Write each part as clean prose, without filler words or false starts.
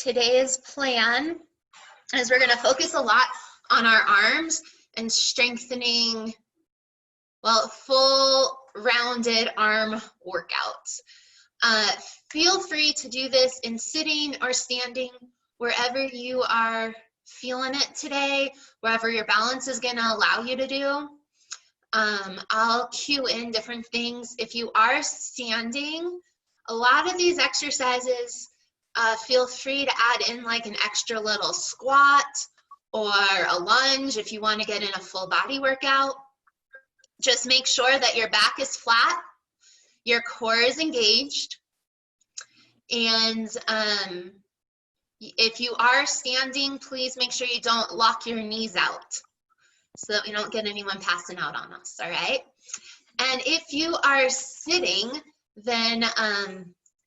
today's plan is we're going to focus a lot on our arms and strengthening, well, full rounded arm workouts. Feel free to do this in sitting or standing, wherever you are feeling it today, wherever your balance is going to allow you to do. I'll cue in different things. If you are standing, a lot of these exercises, feel free to add in like an extra little squat or a lunge if you want to get in a full body workout. Just make sure that your back is flat, your core is engaged, and if you are standing, please make sure you don't lock your knees out so that we don't get anyone passing out on us, all right? And if you are sitting, then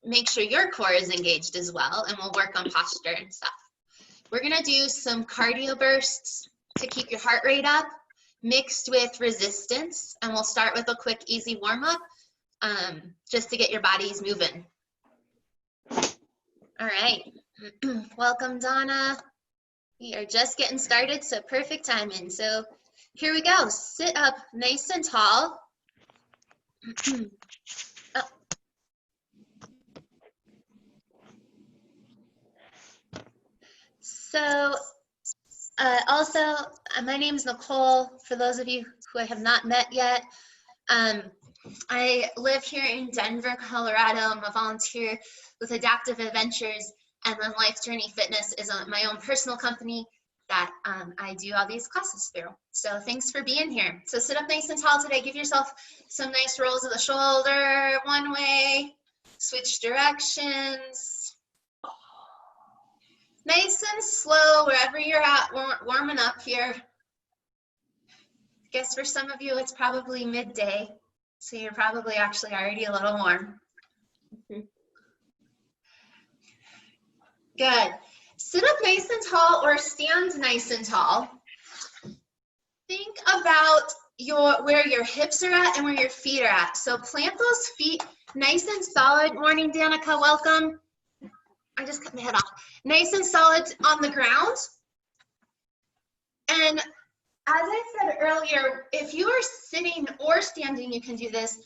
make sure your core is engaged as well, and we'll work on posture and stuff. We're gonna do some cardio bursts to keep your heart rate up, mixed with resistance, and we'll start with a quick, easy warm-up just to get your bodies moving. All right, welcome, Donna. We are just getting started, so perfect timing. So here we go, sit up nice and tall. Oh. So also, my name is Nicole, for those of you who I have not met yet. I live here in Denver, Colorado. I'm a volunteer with Adaptive Adventures, and then Life Journey Fitness is my own personal company that I do all these classes through. So thanks for being here. So sit up nice and tall today. Give yourself some nice rolls of the shoulder, one way, switch directions. Nice and slow wherever you're at, warming up here. I guess for some of you it's probably midday, so you're probably actually already a little warm. Good. Sit up nice and tall or stand nice and tall. Think about where your hips are at and where your feet are at. So plant those feet nice and solid. Morning, Danica, welcome. I just cut my head off. Nice and solid on the ground. And as I said earlier, if you are sitting or standing, you can do this.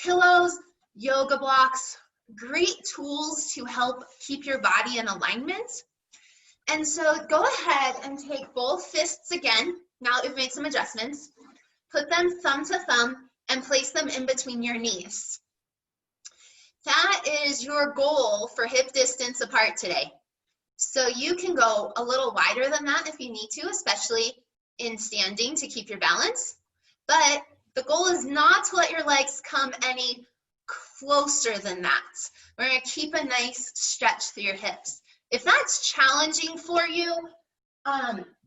Pillows, yoga blocks, great tools to help keep your body in alignment. And so go ahead and take both fists again. Now that we've made some adjustments, put them thumb to thumb and place them in between your knees. That is your goal for hip distance apart today. So you can go a little wider than that if you need to, especially in standing to keep your balance. But the goal is not to let your legs come any closer than that. We're going to keep a nice stretch through your hips. If that's challenging for you,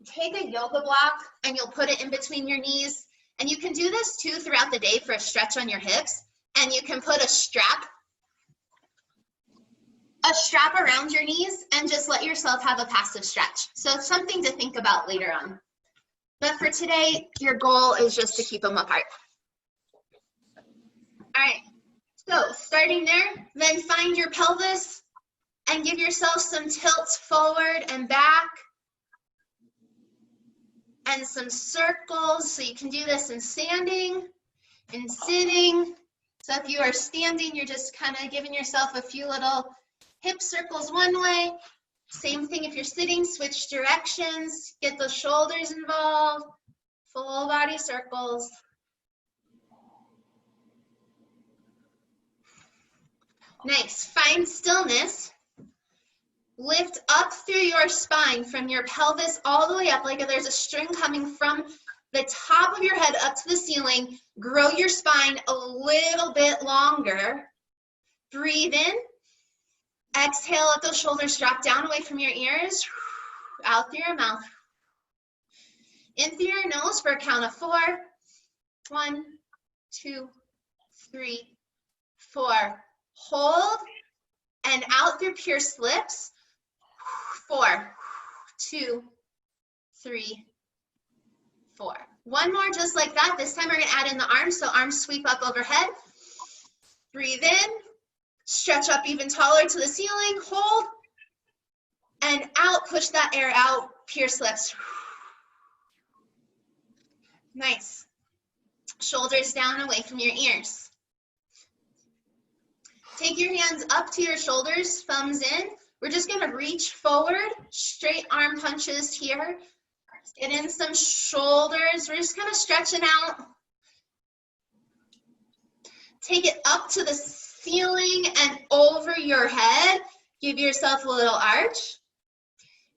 take a yoga block and you'll put it in between your knees. And you can do this too throughout the day for a stretch on your hips. And you can put a strap around your knees and just let yourself have a passive stretch. So it's something to think about later on. But for today, your goal is just to keep them apart. All right, so starting there, then find your pelvis and give yourself some tilts forward and back and some circles. So you can do this in standing, in sitting. So if you are standing, you're just kind of giving yourself a few little hip circles one way. Same thing if you're sitting, switch directions, get those shoulders involved, full body circles. Nice, find stillness. Lift up through your spine from your pelvis all the way up, like there's a string coming from the top of your head up to the ceiling. Grow your spine a little bit longer. Breathe in. Exhale, let those shoulders drop down away from your ears. Out through your mouth. In through your nose for a count of 4. 1, 2, 3, 4. Hold and out through pierced lips. 4, 2, 3, 4. One more just like that. This time we're going to add in the arms, so arms sweep up overhead. Breathe in. Stretch up even taller to the ceiling, hold, and out, push that air out, pierce lips. Nice. Shoulders down, away from your ears. Take your hands up to your shoulders, thumbs in. We're just gonna reach forward, straight arm punches here. Get in some shoulders. We're just kind of stretching out. Take it up to the ceiling and over your head. Give yourself a little arch.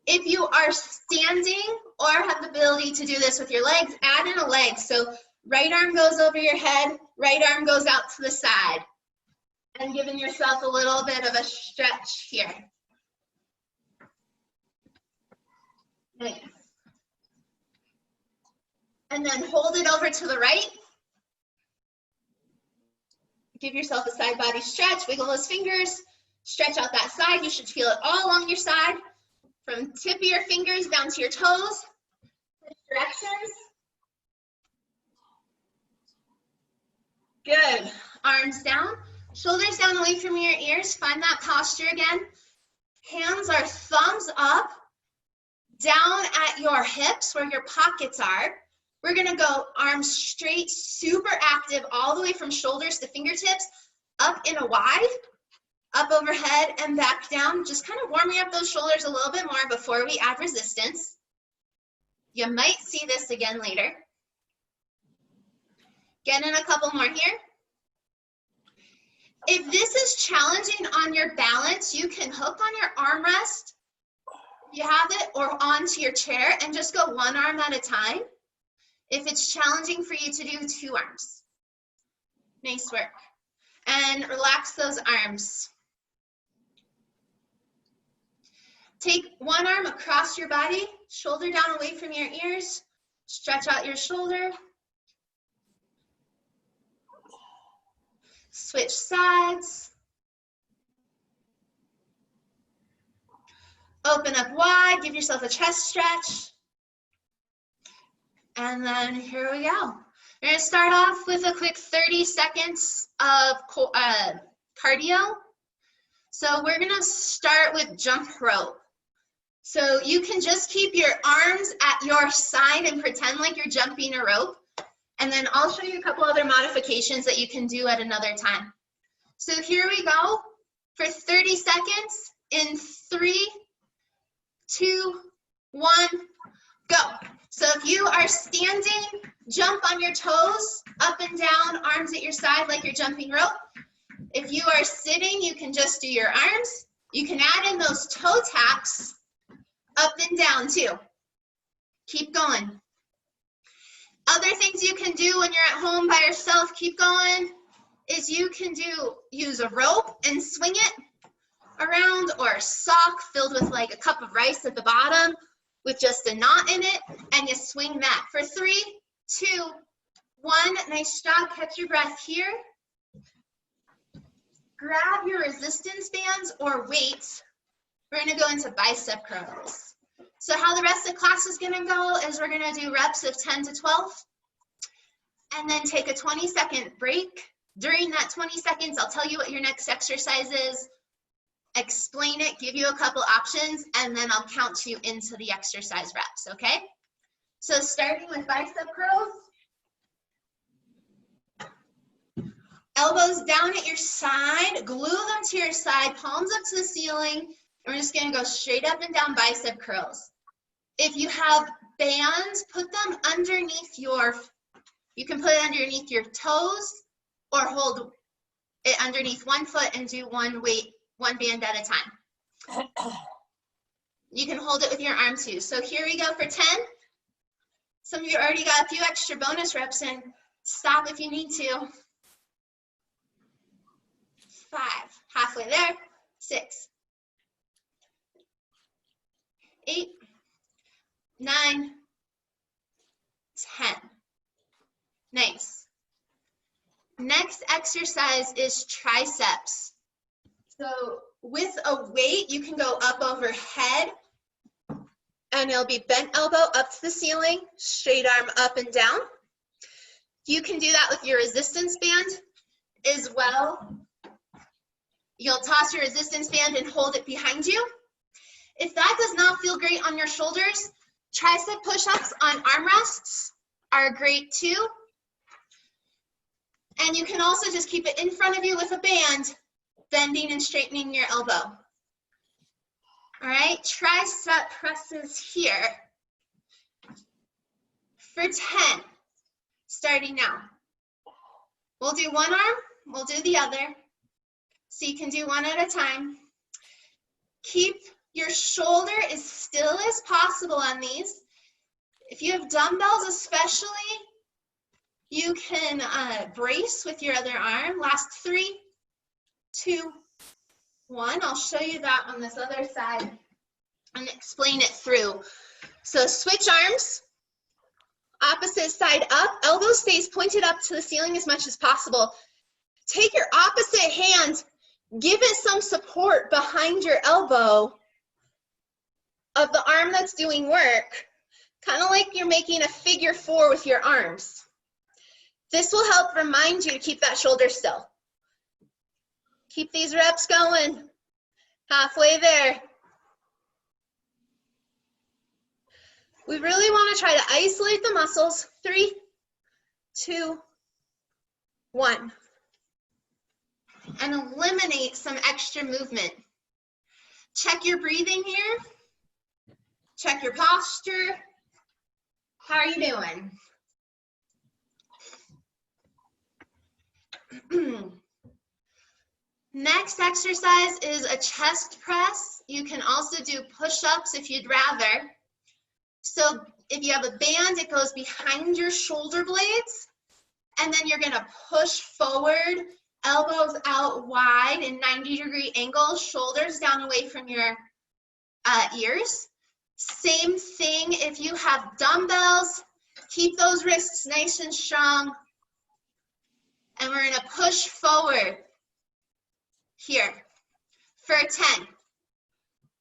If you are standing or have the ability to do this with your legs, add in a leg. So right arm goes over your head, right arm goes out to the side. And giving yourself a little bit of a stretch here. Nice. And then hold it over to the right. Give yourself a side body stretch, wiggle those fingers, stretch out that side. You should feel it all along your side, from tip of your fingers down to your toes. Switch directions. Good. Arms down, shoulders down away from your ears. Find that posture again. Hands are thumbs up, down at your hips where your pockets are. We're gonna go arms straight, super active, all the way from shoulders to fingertips, up in a Y, up overhead and back down. Just kind of warming up those shoulders a little bit more before we add resistance. You might see this again later. Get in a couple more here. If this is challenging on your balance, you can hook on your armrest, if you have it, or onto your chair and just go one arm at a time. If it's challenging for you to do two arms. Nice work. And relax those arms. Take one arm across your body, shoulder down away from your ears. Stretch out your shoulder. Switch sides. Open up wide, give yourself a chest stretch. And then here we go. We're gonna start off with a quick 30 seconds of cardio. So we're gonna start with jump rope. So you can just keep your arms at your side and pretend like you're jumping a rope. And then I'll show you a couple other modifications that you can do at another time. So here we go for 30 seconds in 3, 2, 1, go. So if you are standing, jump on your toes, up and down, arms at your side like you're jumping rope. If you are sitting, you can just do your arms. You can add in those toe taps, up and down too. Keep going. Other things you can do when you're at home by yourself, keep going, is you can use a rope and swing it around, or a sock filled with like a cup of rice at the bottom with just a knot in it, and you swing that for 3, 2, 1. Nice job. Catch your breath here. Grab your resistance bands or weights. We're going to go into bicep curls. So how the rest of the class is going to go is we're going to do reps of 10 to 12 and then take a 20-second break. During that 20 seconds, I'll tell you what your next exercise is, explain it, give you a couple options, and then I'll count you into the exercise reps, okay? So starting with bicep curls. Elbows down at your side, glue them to your side, palms up to the ceiling, and we're just gonna go straight up and down bicep curls. If you have bands, put them underneath you can put it underneath your toes or hold it underneath one foot and do one band at a time. You can hold it with your arm too. So here we go for 10. Some of you already got a few extra bonus reps in. Stop if you need to. 5, halfway there. 6, 8, 9, 10. Nice. Next exercise is triceps. So with a weight, you can go up overhead, and it'll be bent elbow up to the ceiling, straight arm up and down. You can do that with your resistance band as well. You'll toss your resistance band and hold it behind you. If that does not feel great on your shoulders, tricep push-ups on armrests are great too. And you can also just keep it in front of you with a band, bending and straightening your elbow. All right, tricep presses here for 10, starting now. We'll do one arm, we'll do the other. So you can do one at a time. Keep your shoulder as still as possible on these. If you have dumbbells especially, you can brace with your other arm. Last 3, 2, 1. I'll show you that on this other side and explain it through. So switch arms, opposite side up, elbow stays pointed up to the ceiling as much as possible. Take your opposite hand, give it some support behind your elbow of the arm that's doing work, kind of like you're making a figure 4 with your arms. This will help remind you to keep that shoulder still. Keep these reps going. Halfway there. We really want to try to isolate the muscles. 3, 2, 1. And eliminate some extra movement. Check your breathing here. Check your posture. How are you doing? Next exercise is a chest press. You can also do push-ups if you'd rather. So if you have a band, it goes behind your shoulder blades, and then you're gonna push forward, elbows out wide in 90-degree angles, shoulders down away from your ears. Same thing if you have dumbbells, keep those wrists nice and strong. And we're gonna push forward here for 10.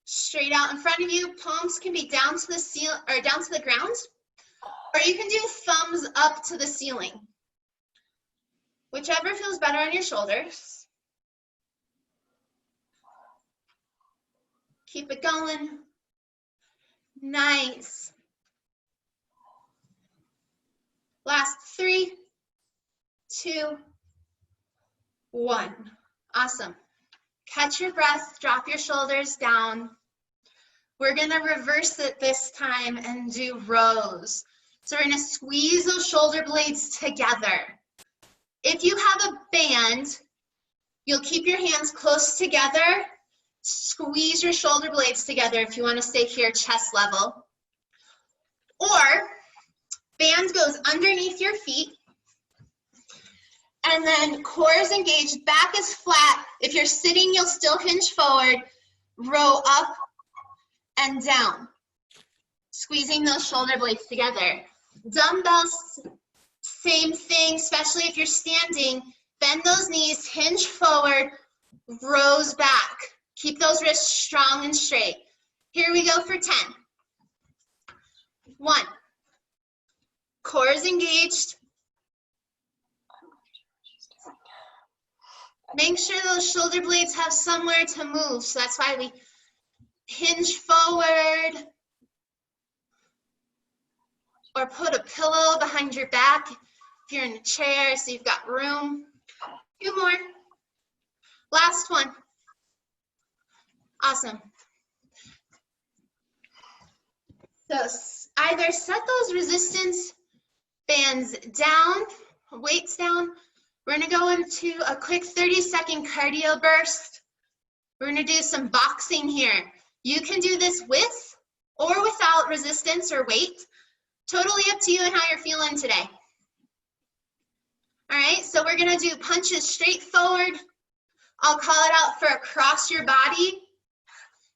Straight out in front of you, palms can be down to the ceiling or down to the ground, or you can do thumbs up to the ceiling. Whichever feels better on your shoulders. Keep it going. Nice. Last 3, 2, 1. Awesome. Catch your breath, drop your shoulders down. We're gonna reverse it this time and do rows. So we're gonna squeeze those shoulder blades together. If you have a band, you'll keep your hands close together, squeeze your shoulder blades together if you wanna stay here chest level. Or band goes underneath your feet, and then core is engaged, back is flat. If you're sitting, you'll still hinge forward, row up and down, squeezing those shoulder blades together. Dumbbells, same thing, especially if you're standing, bend those knees, hinge forward, rows back. Keep those wrists strong and straight. Here we go for 10. 1, core is engaged. Make sure those shoulder blades have somewhere to move, so that's why we hinge forward or put a pillow behind your back if you're in a chair so you've got room. 2 more. Last one. Awesome. So either set those resistance bands down, weights down. We're gonna go into a quick 30-second cardio burst. We're gonna do some boxing here. You can do this with or without resistance or weight. Totally up to you and how you're feeling today. All right, so we're gonna do punches straight forward. I'll call it out for across your body,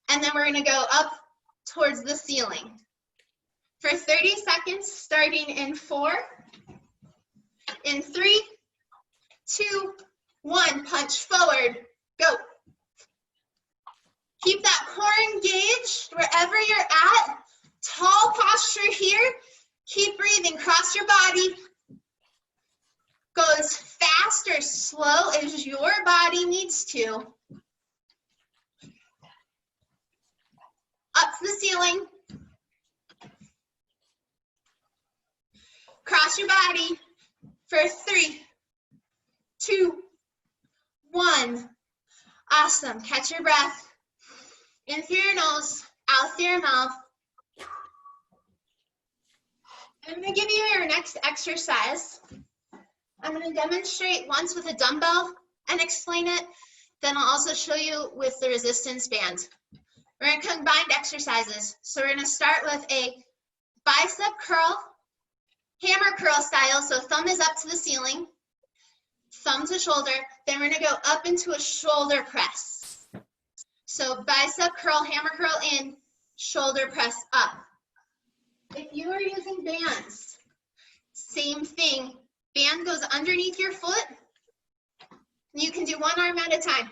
and then we're gonna go up towards the ceiling. For 30 seconds, starting in 4, in 3, 2, 1, punch forward, go. Keep that core engaged wherever you're at. Tall posture here. Keep breathing, cross your body. Go as fast or slow as your body needs to. up to the ceiling. Cross your body for 3, 2, 1. Awesome. Catch your breath. In through your nose, out through your mouth. I'm going to give you your next exercise. I'm going to demonstrate once with a dumbbell and explain it. Then I'll also show you with the resistance band. We're going to combine exercises. So we're going to start with a bicep curl, hammer curl style. So thumb is up to the ceiling, thumb to shoulder. Then we're going to go up into a shoulder press. So bicep curl, hammer curl in, shoulder press up. If you are using bands, same thing. Band goes underneath your foot. You can do one arm at a time.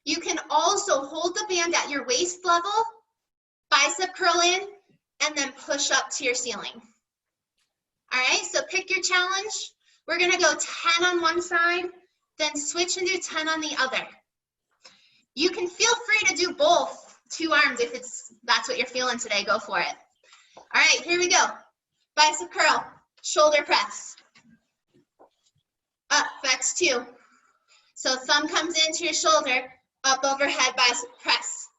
You can also hold the band at your waist level, bicep curl in, and then push up to your ceiling. All right, so pick your challenge. We're gonna go 10 on one side, then switch and do 10 on the other. You can feel free to do both, 2 arms if that's what you're feeling today, go for it. All right, here we go. Bicep curl, shoulder press. Up, that's 2. So thumb comes into your shoulder, up overhead, bicep press.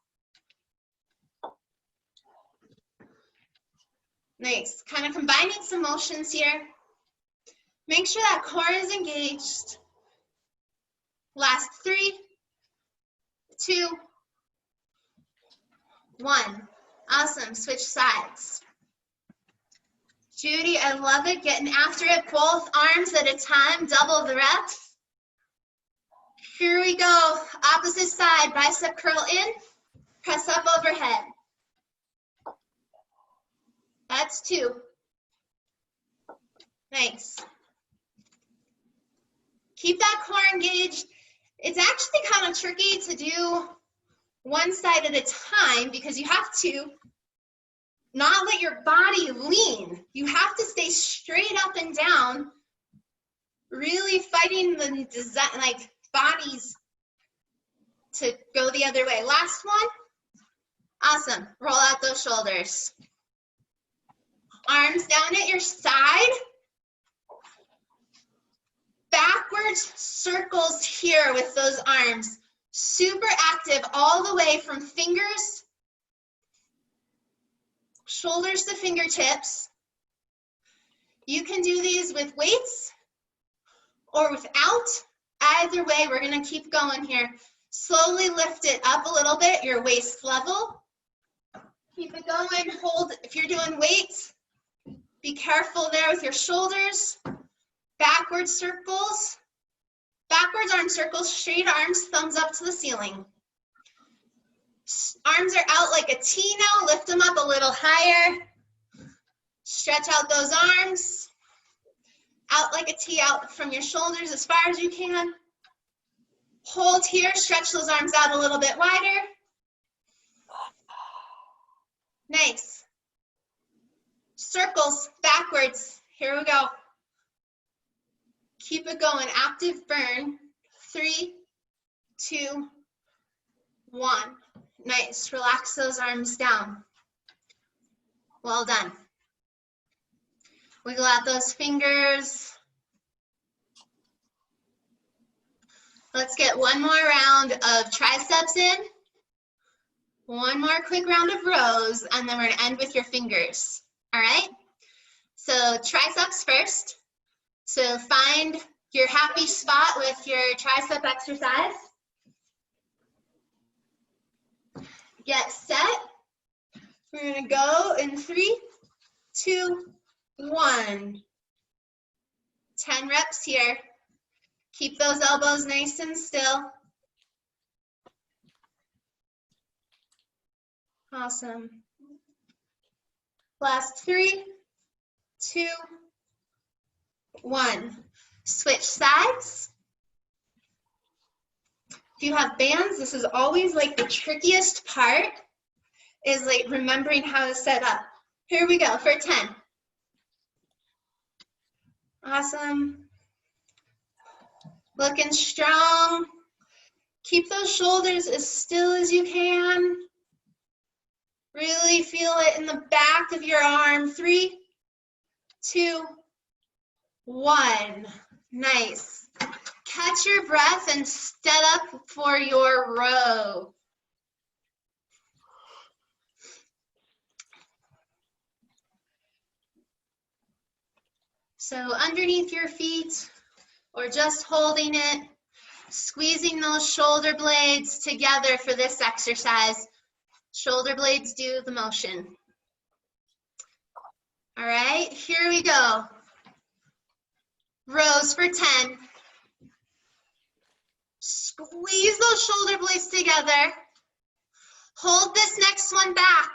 Nice, kind of combining some motions here. Make sure that core is engaged. Last 3, 2, 1. Awesome, switch sides. Judy, I love it, getting after it, both arms at a time, double the reps. Here we go, opposite side, bicep curl in, press up overhead. That's 2. Nice. Keep that core engaged. It's actually kind of tricky to do one side at a time because you have to not let your body lean. You have to stay straight up and down, really fighting the design, like bodies to go the other way. Last one. Awesome. Roll out those shoulders. Arms down at your side. Backwards circles here with those arms. Super active all the way from fingers, shoulders to fingertips. You can do these with weights or without. Either way, we're going to keep going here. Slowly lift it up a little bit, your waist level. Keep it going. Hold. If you're doing weights, be careful there with your shoulders. Backwards circles. Backwards arm circles, straight arms, thumbs up to the ceiling. Arms are out like a T now. Lift them up a little higher. Stretch out those arms. Out like a T, out from your shoulders as far as you can. Hold here, stretch those arms out a little bit wider. Nice. Circles, backwards. Here we go. Keep it going, active burn. 3, 2, 1. Nice, relax those arms down. Well done. Wiggle out those fingers. Let's get one more round of triceps in. One more quick round of rows, and then we're gonna end with your fingers, all right? So triceps first. So find your happy spot with your tricep exercise. Get set. We're gonna go in 3, 2, 1. 10 reps here. Keep those elbows nice and still. Awesome. Last 3, 2, 1. Switch sides. If you have bands, this is always like the trickiest part, is like remembering how to set up. Here we go for 10. Awesome. Looking strong. Keep those shoulders as still as you can. Really feel it in the back of your arm. 3, 2, 1. Nice. Catch your breath and set up for your row. So underneath your feet, or just holding it, squeezing those shoulder blades together for this exercise. Shoulder blades do the motion. All right, here we go. Rows for 10. Squeeze those shoulder blades together. Hold this next one back.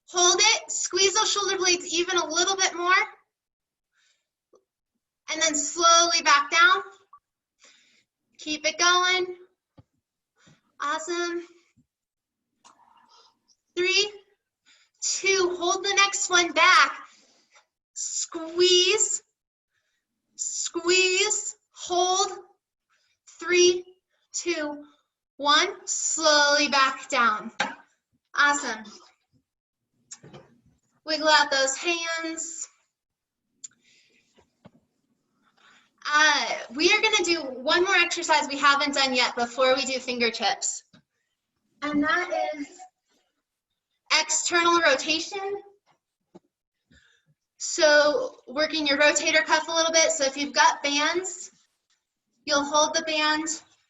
Hold it, squeeze those shoulder blades even a little bit more. And then slowly back down. Keep it going. Awesome. 3, 2, hold the next one back. Squeeze, squeeze, hold. 3, 2, 1, slowly back down. Awesome. Wiggle out those hands. We are gonna do one more exercise we haven't done yet before we do fingertips. And that is external rotation. So working your rotator cuff a little bit. So if you've got bands, you'll hold the band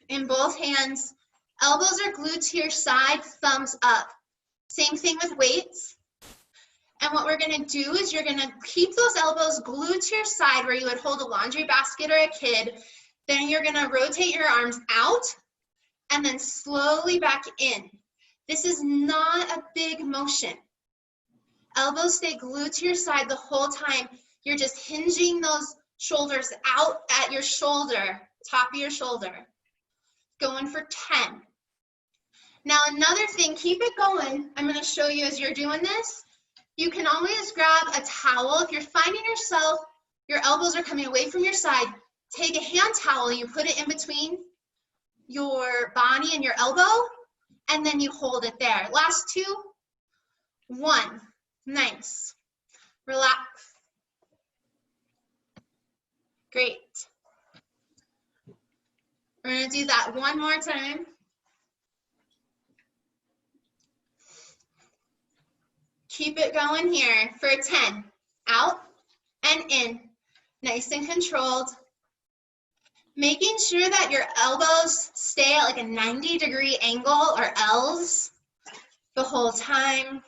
in both hands. Elbows are glued to your side, thumbs up. Same thing with weights. And what we're gonna do is you're gonna keep those elbows glued to your side where you would hold a laundry basket or a kid. Then you're gonna rotate your arms out and then slowly back in. This is not a big motion. Elbows stay glued to your side the whole time. You're just hinging those shoulders out at your shoulder, top of your shoulder. Going for 10. Now another thing, keep it going. I'm gonna show you as you're doing this. You can always grab a towel. If you're finding yourself, your elbows are coming away from your side, take a hand towel and you put it in between your body and your elbow, and then you hold it there. Last 2, 1. Nice. Relax. Great. We're going to do that one more time. Keep it going here for 10. Out and in. Nice and controlled. Making sure that your elbows stay at like a 90-degree angle or L's the whole time.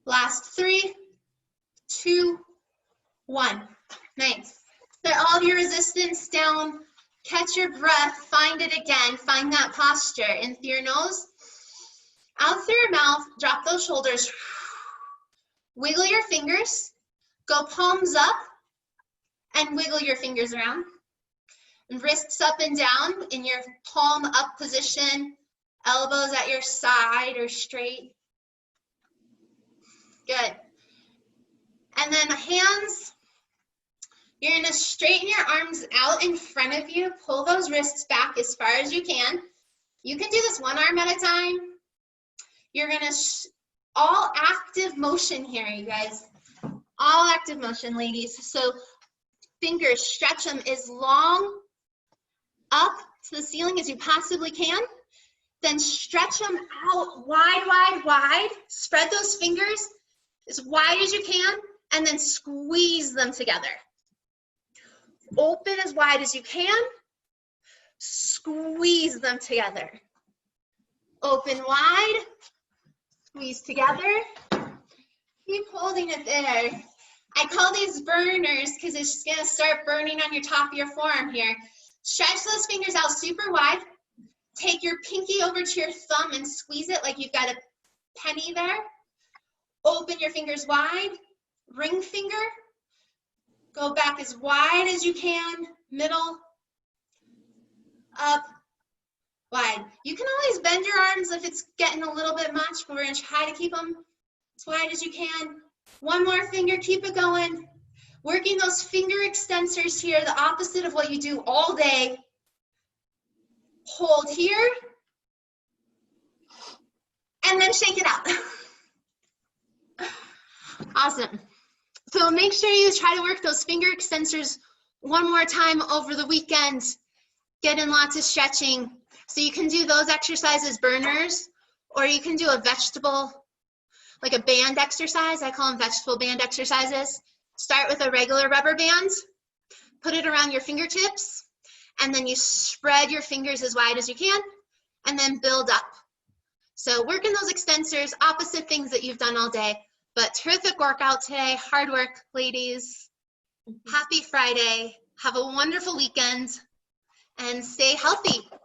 Last 3, 2, 1. Nice. Set all of your resistance down. Catch your breath. Find it again. Find that posture. In through your nose. Out through your mouth. Drop those shoulders. Wiggle your fingers. Go palms up. And wiggle your fingers around. And wrists up and down in your palm up position. Elbows at your side or straight. Good. And then hands, you're gonna straighten your arms out in front of you. Pull those wrists back as far as you can. You can do this one arm at a time. You're gonna, all active motion here, you guys. All active motion, ladies. So fingers, stretch them as long up to the ceiling as you possibly can. Then stretch them out wide, wide, wide. Spread those fingers as wide as you can, and then squeeze them together. Open as wide as you can. Squeeze them together. Open wide. Squeeze together. Keep holding it there. I call these burners because it's just going to start burning on your top of your forearm here. Stretch those fingers out super wide. Take your pinky over to your thumb and squeeze it like you've got a penny there. Open your fingers wide. Ring finger. Go back as wide as you can. Middle. Up. Wide. You can always bend your arms if it's getting a little bit much, but we're going to try to keep them as wide as you can. One more finger, keep it going. Working those finger extensors here, the opposite of what you do all day. Hold here. then shake it out. Awesome. So make sure you try to work those finger extensors one more time over the weekend. Get in lots of stretching. So you can do those exercises, burners, or you can do a vegetable, like a band exercise. I call them vegetable band exercises. Start with a regular rubber band, put it around your fingertips, and then you spread your fingers as wide as you can, and then build up. So working those extensors, opposite things that you've done all day, but terrific workout today. Hard work, ladies. Happy Friday. Have a wonderful weekend and stay healthy.